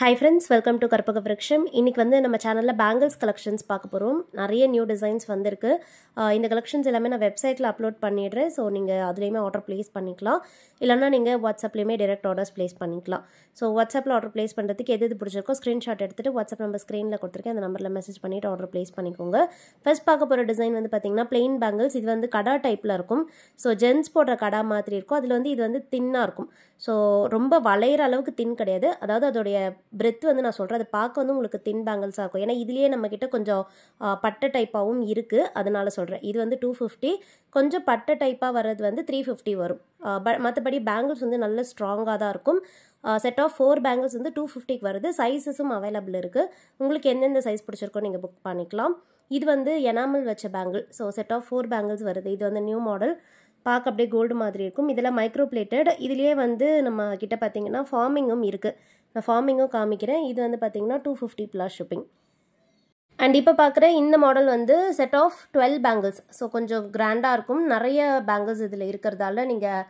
Hi friends, welcome to Karpaga Vriksham. இன்னைக்கு வந்து நம்ம சேனல்ல பேங்கிள்ஸ் கலெக்ஷன்ஸ் பார்க்க போறோம். நிறைய நியூ டிசைன்ஸ் வந்திருக்கு. இந்த கலெக்ஷன்ஸ் எல்லாமே நான் வெப்சைட்ல அப்லோட் பண்ணிடுறேன். சோ நீங்க அதுலயுமே ஆர்டர் பிளேஸ் பண்ணிக்கலாம். இல்லனா நீங்க வாட்ஸ்அப்லயுமே டைரக்ட் ஆர்டர்ஸ் பிளேஸ் பண்ணிக்கலாம். சோ வாட்ஸ்அப்ல ஆர்டர் பிளேஸ் பண்றதுக்கு எது பிடிச்சிருக்கோ ஸ்கிரீன்ஷாட் எடுத்துட்டு வாட்ஸ்அப் நம்பர் ஸ்கிரீன்ல கொடுத்திருக்கேன். அந்த நம்பர்ல மெசேஜ் பண்ணிட்டு ஆர்டர் பிளேஸ் பண்ணிக்கோங்க. ஃபர்ஸ்ட் பார்க்க போற டிசைன் வந்து பாத்தீங்கன்னா plain bangles. இது வந்து கடா டைப்ல இருக்கும். சோ ஜென்ஸ் போடுற கடா மாதிரி இருக்கும். அதுல வந்து இது வந்து தின்னா இருக்கும். சோ ரொம்ப வளையற அளவுக்கு தின் கிடையாது. அதாவது அதோட பிரெத் வந்து நான் சொல்றேன், அது பார்க்க வந்து உங்களுக்கு தின் பேங்கிள்ஸாக இருக்கும். ஏன்னா இதுலேயே நம்மக்கிட்ட கொஞ்சம் பட்டை டைப்பாகவும் இருக்குது, அதனால சொல்கிறேன். இது வந்து 250, கொஞ்சம் பட்டை டைப்பாக வர்றது வந்து 350 வரும். மற்றபடி பேங்கிள்ஸ் வந்து நல்ல ஸ்ட்ராங்காக தான் இருக்கும். செட் ஆஃப் 4 பேங்கிள்ஸ் வந்து 250க்கு வருது. சைஸஸும் அவைலபிள் இருக்குது. உங்களுக்கு எந்தெந்த சைஸ் பிடிச்சிருக்கோ நீங்கள் புக் பண்ணிக்கலாம். இது வந்து எனாமல் வச்ச bangle. So set of 4 bangles வருது. இது வந்து நியூ மாடல், பார்க்க அப்படியே கோல்டு மாதிரி இருக்கும். இதில் மைக்ரோ பிளேட்டட். இதுலேயே வந்து நம்ம கிட்ட பார்த்தீங்கன்னா ஃபார்மிங்கும் இருக்குது. நான் ஃபார்மிங்கும் காமிக்கிறேன். இது வந்து பார்த்தீங்கன்னா 250 ப்ளஸ் ஷிப்பிங். அண்ட் இப்போ பார்க்குற இந்த மாடல் வந்து செட் ஆஃப் 12 பேங்கிள்ஸ். ஸோ கொஞ்சம் கிராண்டாக இருக்கும். நிறைய பேங்கிள்ஸ் இதில் இருக்கிறதால நீங்கள்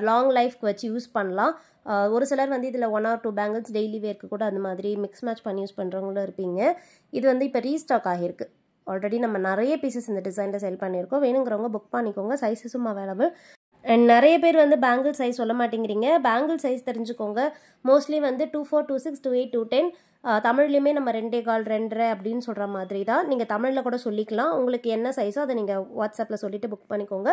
லாங் லைஃப்க்கு வச்சு யூஸ் பண்ணலாம். ஒரு சிலர் வந்து இதில் 1 or 2 பேங்கிள்ஸ் டெய்லி வேர்க்கு கூட அந்த மாதிரி மிக்ஸ் மேட்ச் பண்ணி யூஸ் பண்ணுறவங்களும் இருப்பீங்க. இது வந்து இப்போ ரீஸ்டாக் ஆகிருக்கு. ஆல்ரெடி நம்ம நிறைய பீசஸ் இந்த டிசைனில் செல் பண்ணியிருக்கோம். வேணுங்கிறவங்க புக் பண்ணிக்கோங்க. சைஸஸும் அவைலபிள். அண்ட் நிறைய பேர் வந்து பேங்கிள் சைஸ் சொல்ல மாட்டேங்கிறீங்க. பேங்கிள் சைஸ் தெரிஞ்சுக்கோங்க. மோஸ்ட்லி வந்து 24, 26, 28, 210. தமிழ்லையுமே நம்ம 2 1/4, 2.5 அப்படின்னு சொல்கிற மாதிரி தான். நீங்கள் தமிழில் கூட சொல்லிக்கலாம். உங்களுக்கு என்ன சைஸோ அதை நீங்கள் வாட்ஸ்அப்பில் சொல்லிவிட்டு புக் பண்ணிக்கோங்க.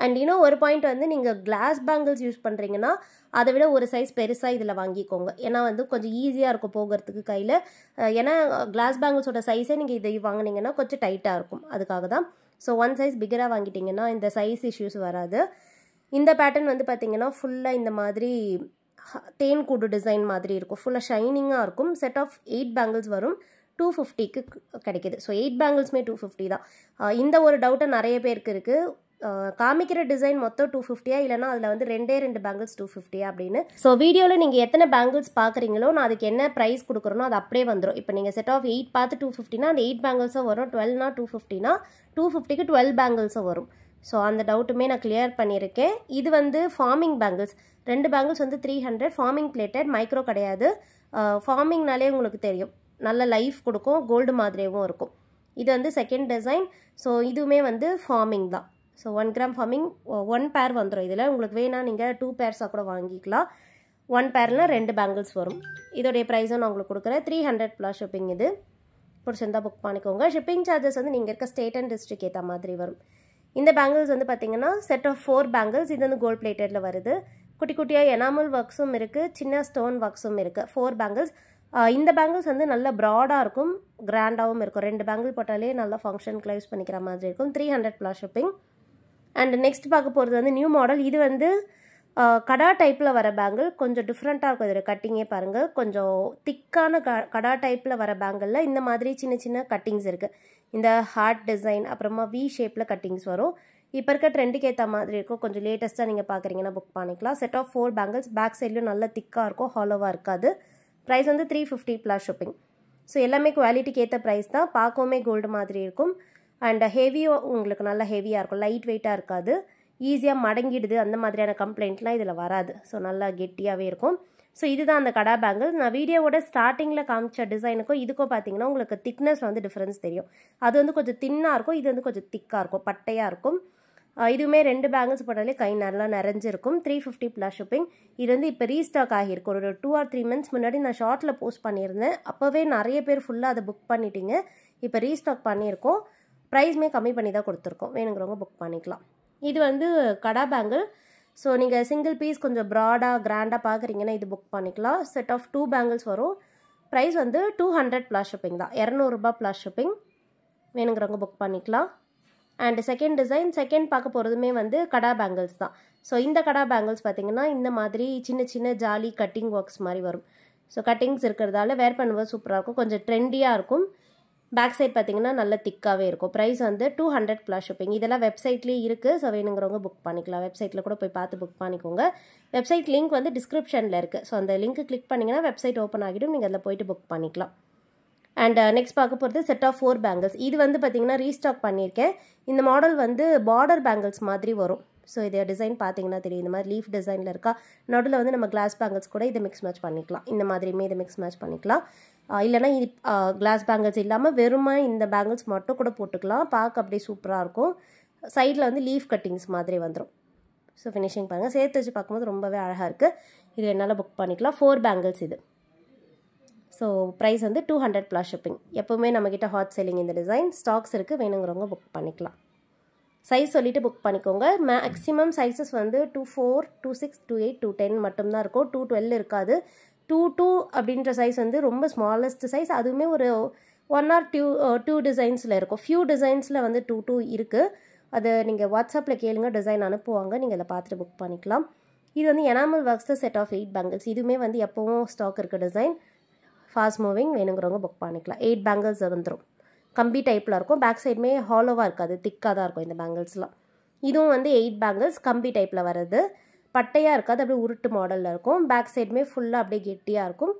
அண்ட் இன்னும் ஒரு பாயிண்ட் வந்து நீங்கள் கிளாஸ் பேங்கிள்ஸ் யூஸ் பண்ணுறீங்கன்னா அதை விட ஒரு சைஸ் பெருசாக இதில் வாங்கிக்கோங்க. ஏன்னா வந்து கொஞ்சம் ஈஸியாக இருக்கும் போகிறதுக்கு கையில். ஏன்னா கிளாஸ் பேங்கிள்ஸோட சைஸே நீங்கள் இதை வாங்கினீங்கன்னா கொஞ்சம் டைட்டாக இருக்கும். அதுக்காக தான். ஸோ 1 சைஸ் பிகராக வாங்கிட்டீங்கன்னா இந்த சைஸ் இஷ்யூஸ் வராது. இந்த பேட்டர்ன் வந்து பார்த்தீங்கன்னா ஃபுல்லாக இந்த மாதிரி தேன் கூடு டிசைன் மாதிரி இருக்கும். ஃபுல்லாக ஷைனிங்காக இருக்கும். செட் ஆஃப் 8 பேங்கிள்ஸ் வரும். 250க்கு கிடைக்கிது. ஸோ 8 பேங்கிள்ஸுமே 250 தான். இந்த ஒரு டவுட்டை நிறைய பேருக்கு இருக்குது. காமிக்கிற டிசைன் மொத்தம் 250 இல்லைனா அதில் வந்து 2 பேங்கிள்ஸ் 250 அப்படின்னு. ஸோ வீடியோவில் நீங்கள் எத்தனை பேங்கிள்ஸ் பார்க்குறீங்களோ நான் அதுக்கு என்ன ப்ரைஸ் கொடுக்குறனோ அது அப்படியே வந்துடும். இப்போ நீங்கள் செட் ஆஃப் 8 பார்த்து 250னா அந்த 8 பேங்கிள்ஸும் வரும். 12னா 250னா 250க்கு 12 பேங்கிள்ஸும் வரும். ஸோ அந்த டவுட்டுமே நான் கிளியர் பண்ணியிருக்கேன். இது வந்து ஃபார்மிங் பேங்கிள்ஸ். 2 பேங்கிள்ஸ் வந்து 300. ஃபார்மிங் பிளேட்டட், மைக்ரோ கிடையாது. ஃபார்மிங்னாலே உங்களுக்கு தெரியும், நல்ல லைஃப் கொடுக்கும், கோல்டு மாதிரியும் இருக்கும். இது வந்து செகண்ட் டிசைன். ஸோ இதுவுமே வந்து ஃபார்மிங் தான். ஸோ 1 கிராம் ஃபார்மிங் 1 பேர் வந்துடும். இதில் உங்களுக்கு வேணா நீங்கள் 2 பேர்ஸாக கூட வாங்கிக்கலாம். 1 பேர்னால் 2 பேங்கிள்ஸ் வரும். இதோடைய ப்ரைஸும் நான் உங்களுக்கு கொடுக்குறேன். 300 ப்ளஸ் ஷிப்பிங். இது பிடிச்சிருந்தா புக் பண்ணிக்கோங்க. ஷிப்பிங் சார்ஜஸ் வந்து நீங்கள் இருக்க ஸ்டேட் அண்ட் டிஸ்ட்ரிக்ட் ஏற்ற மாதிரி வரும். இந்த பேங்கிள்ஸ் வந்து பார்த்தீங்கன்னா செட் ஆஃப் 4 பேங்கிள்ஸ். இது வந்து கோல்ட் பிளேட்டடில் வருது. குட்டி குட்டியாக எனாமல் ஒர்க்ஸும் இருக்குது, சின்ன ஸ்டோன் ஒர்க்ஸும் இருக்குது. 4 பேங்கிள்ஸ். இந்த பேங்கிள்ஸ் வந்து நல்ல ப்ராடாக இருக்கும், கிராண்டாகவும் இருக்கும். 2 பேங்கிள் போட்டாலே நல்லா ஃபங்க்ஷனுக்கு யூஸ் பண்ணிக்கிற மாதிரி இருக்கும். 300 ப்ளஸ் ஷிப்பிங். அண்ட் நெக்ஸ்ட் பார்க்க போகிறது வந்து நியூ மாடல். இது வந்து கடா டைப்பில் வர பேங்கிள். கொஞ்சம் டிஃப்ரெண்ட்டாக இருக்கும். இதோட கட்டிங்கே பாருங்கள். கொஞ்சம் திக்கான கடா டைப்பில் வர பேங்கிளில் இந்த மாதிரி சின்ன சின்ன கட்டிங்ஸ் இருக்குது. இந்த ஹார்ட் டிசைன், அப்புறமா வி ஷேப்பில் கட்டிங்ஸ் வரும். இப்போ இருக்க ட்ரெண்டுக்கு ஏற்ற மாதிரி இருக்கும். கொஞ்சம் லேட்டஸ்ட்டாக நீங்கள் பார்க்குறீங்கன்னா புக் பண்ணிக்கலாம். Set of 4 bangles. பேக் சைட்லையும் நல்லா திக்காக இருக்கும், ஹாலோவாக இருக்காது. ப்ரைஸ் வந்து 350 ப்ளஸ் ஷிப்பிங். ஸோ எல்லாமே குவாலிட்டிக்கு ஏற்ற ப்ரைஸ் தான். பார்க்கவுமே கோல்டு மாதிரி இருக்கும். அண்ட் ஹெவியும் உங்களுக்கு நல்லா ஹெவியாக இருக்கும், லைட் வெயிட்டாக இருக்காது. ஈஸியாக மடங்கிடுது அந்த மாதிரியான கம்ப்ளைண்ட்லாம் இதில் வராது. ஸோ நல்லா கெட்டியாகவே இருக்கும். ஸோ இதுதான் அந்த கடா பேங்கிள். நான் வீடியோவோட ஸ்டார்டிங்கில் காமிச்ச டிசைனுக்கும் இதுக்கும் பார்த்தீங்கன்னா உங்களுக்கு திக்னஸ் வந்து டிஃப்ரென்ஸ் தெரியும். அது வந்து கொஞ்சம் தின்னாக இருக்கும், இது வந்து கொஞ்சம் திக்காக இருக்கும், பட்டையாக இருக்கும். இதுவுமே 2 பேங்கிள்ஸ் போட்டாலே கை நல்லா நிறைஞ்சிருக்கும். 350 ப்ளஸ் ஷிப்பிங். இது வந்து இப்போ ரீஸ்டாக் ஆகியிருக்கும். ஒரு 2 or 3 months முன்னாடி நான் ஷார்ட்டில் போஸ்ட் பண்ணியிருந்தேன். அப்போவே நிறைய பேர் ஃபுல்லாக அதை புக் பண்ணிட்டீங்க. இப்போ ரீஸ்டாக் பண்ணியிருக்கோம். ப்ரைஸுமே கம்மி பண்ணி தான் கொடுத்துருக்கோம். வேணுங்கிறவங்க புக் பண்ணிக்கலாம். இது வந்து கடா பேங்கிள். ஸோ நீங்கள் சிங்கிள் பீஸ் கொஞ்சம் ப்ராடாக கிராண்டாக பார்க்குறீங்கன்னா இது புக் பண்ணிக்கலாம். செட் ஆஃப் 2 பேங்கிள்ஸ் வரும். ப்ரைஸ் வந்து 200 ப்ளஸ் ஷிப்பிங் தான். 200 ரூபாய் ப்ளஸ் ஷிப்பிங். வேணுங்கிறவங்க புக் பண்ணிக்கலாம். அண்ட் செகண்ட் டிசைன், செகண்ட் பார்க்க போகிறதுமே வந்து கடா பேங்கிள்ஸ் தான். ஸோ இந்த கடா பேங்கிள்ஸ் பார்த்தீங்கன்னா இந்த மாதிரி சின்ன சின்ன ஜாலி கட்டிங் ஒர்க்ஸ் மாதிரி வரும். ஸோ கட்டிங்ஸ் இருக்கிறதால வேர் பண்ணுவது சூப்பராக இருக்கும், கொஞ்சம் ட்ரெண்டியாக இருக்கும். பேக் சைட் பார்த்தீங்கன்னா நல்ல திக்காகவே இருக்கும். ப்ரைஸ் வந்து 200 ப்ளஸ் ஷிப்பிங். இதெல்லாம் வெப்சைட்லேயே இருக்குது. ஸோ வேணுங்கிறவங்க புக் பண்ணிக்கலாம். வெப்சைட்டில் கூட போய் பார்த்து புக் பண்ணிக்கோங்க. வெப்சைட் லிங்க் வந்து டிஸ்கிரிப்ஷனில் இருக்குது. ஸோ அந்த லிங்க் கிளிக் பண்ணிங்கன்னா வெப்சைட் ஓப்பன் ஆகிடும். நீங்கள் அதில் போய்ட்டு புக் பண்ணிக்கலாம். அண்ட் நெக்ஸ்ட் பார்க்க போகிறது செட் ஆஃப் 4 பேங்கிள்ஸ். இது வந்து பார்த்தீங்கன்னா ரீஸ்டாக் பண்ணியிருக்கேன். இந்த மாடல் வந்து பார்டர் பேங்கிள்ஸ் மாதிரி வரும். ஸோ இதை டிசைன் பார்த்தீங்கன்னா தெரியும், இந்த மாதிரி லீஃப் டிசைனில் இருக்கா. நடுவில் வந்து நம்ம கிளாஸ் பேங்கிள்ஸ் கூட இதை மிக்ஸ் மேட்ச் பண்ணிக்கலாம். இந்த மாதிரியுமே இதை மிக்ஸ் மேட்ச் பண்ணிக்கலாம். இல்லைனா இது கிளாஸ் பேங்கிள்ஸ் இல்லாமல் வெறுமை இந்த பேங்கிள்ஸ் மட்டும் கூட போட்டுக்கலாம். பார்க்க அப்படியே சூப்பராக இருக்கும். சைடில் வந்து லீஃப் கட்டிங்ஸ் மாதிரி வந்துடும். ஸோ ஃபினிஷிங் பாருங்கள், சேர்த்து வச்சு பார்க்கும்போது ரொம்பவே அழகாக இருக்குது. இது என்னால் புக் பண்ணிக்கலாம். 4 பேங்கிள்ஸ் இது. ஸோ ப்ரைஸ் வந்து 200 + ஷிப்பிங். எப்போவுமே நம்மக்கிட்ட ஹாட் செல்லிங் இந்த டிசைன் ஸ்டாக்ஸ் இருக்குது, வேணுங்கிறவங்க புக் பண்ணிக்கலாம். சைஸ் சொல்லிவிட்டு புக் பண்ணிக்கோங்க. மேக்ஸிமம் சைஸஸ் வந்து 24, 26, 28, 210 மட்டும்தான் இருக்கும். 212 இருக்காது. 22 அப்படின்ற சைஸ் வந்து ரொம்ப ஸ்மாலஸ்ட் சைஸ். அதுவுமே ஒரு 1 or 2 டிசைன்ஸில் இருக்கும். ஃபியூ டிசைன்ஸில் வந்து 22 இருக்குது. அதை நீங்கள் வாட்ஸ்அப்பில் கேளுங்க, டிசைன் அனுப்புவாங்க, நீங்கள் அதை பார்த்துட்டு புக் பண்ணிக்கலாம். இது வந்து எனாமல் ஒர்க்ஸில் செட் ஆஃப் 8 பேங்கிள்ஸ். இதுவுமே வந்து எப்போவும் ஸ்டாக் இருக்க டிசைன், ஃபாஸ்ட் மூவிங், வேணுங்கிறவங்க புக் பண்ணிக்கலாம். 8 பேங்கிள்ஸ் வந்துடும். கம்பி டைப்பில் இருக்கும். பேக் சைடுமே ஹாலோவாக இருக்காது, திக்காக தான் இருக்கும் இந்த பேங்கிள்ஸ்லாம். இதுவும் வந்து 8 பேங்கிள்ஸ் கம்பி டைப்பில் வருது. பட்டையாக இருக்காது, அப்படியே உருட்டு மாடலில் இருக்கும். பேக் சைடுமே ஃபுல்லாக அப்படியே கெட்டியாக இருக்கும்.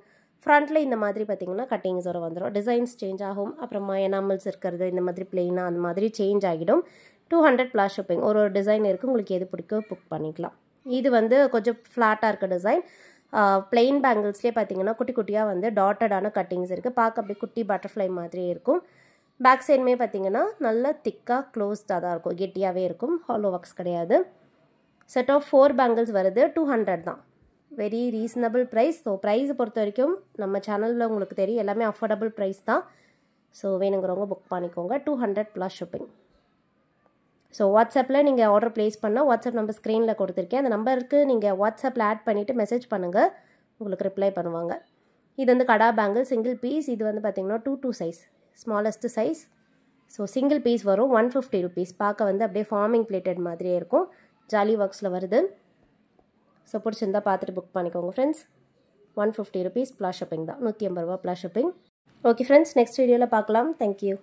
ஃப்ரண்ட்டில் இந்த மாதிரி பார்த்திங்கன்னா கட்டிங்ஸோட வந்துடும். டிசைன்ஸ் சேஞ்ச் ஆகும். அப்புறமா எனாமல்ஸ் இருக்கிறது இந்த மாதிரி பிளெயினாக அந்த மாதிரி சேஞ்ச் ஆகிடும். 200 + ஷிப்பிங். ஒரு டிசைன் இருக்குது, உங்களுக்கு எது பிடிக்கோ புக் பண்ணிக்கலாம். இது வந்து கொஞ்சம் ஃப்ளாட்டாக இருக்க டிசைன். பிளெயின் பேங்கிள்ஸ்லேயே பார்த்திங்கன்னா குட்டி குட்டியாக வந்து டாட்டடான கட்டிங்ஸ் இருக்குது. பார்க்க அப்படியே குட்டி பட்டர்ஃப்ளை மாதிரி இருக்கும். பேக் சைடுமே பார்த்திங்கன்னா நல்லா திக்காக க்ளோஸ்டாக தான் இருக்கும், கெட்டியாகவே இருக்கும். ஹாலோ ஒர்க்ஸ் கிடையாது. செட் ஆஃப் 4 பேங்கிள்ஸ் வருது. 200 தான். Very reasonable price. ஸோ ப்ரைஸை பொறுத்த வரைக்கும் நம்ம சேனலில் உங்களுக்கு தெரியும் எல்லாமே அஃபோர்டபுள் ப்ரைஸ் தான். ஸோ வேணுங்கிறவங்க புக் பண்ணிக்கோங்க. 200 + ஷிப்பிங். ஸோ வாட்ஸ்அப்பில் நீங்கள் ஆர்டர் ப்ளேஸ் பண்ணால் வாட்ஸ்அப் நம்பர் ஸ்க்ரீனில் கொடுத்துருக்கேன். அந்த நம்பருக்கு நீங்கள் வாட்ஸ்அப்பில் ஆட் பண்ணிவிட்டு மெசேஜ் பண்ணுங்கள், உங்களுக்கு ரிப்ளை பண்ணுவாங்க. இது வந்து கடா பேங்கிள் சிங்கிள் பீஸ். இது வந்து பார்த்திங்கன்னா 2 size, smallest size. So single piece வரும். 150 rupees. பார்க்க வந்து அப்படியே ஃபார்மிங் பிளேட்டட் மாதிரியே இருக்கும். ஜாலி ஒர்க்ஸில் வருது. ஸோ பிடிச்சிருந்தா பார்த்துட்டு புக் பண்ணிக்கோங்க ஃப்ரெண்ட்ஸ். 150 rupees + ஷிப்பிங் தான். 180 ரூபா + ஷிப்பிங். ஓகே ஃப்ரெண்ட்ஸ், நெக்ஸ்ட் வீடியோவில் பார்க்கலாம். தேங்க்யூ.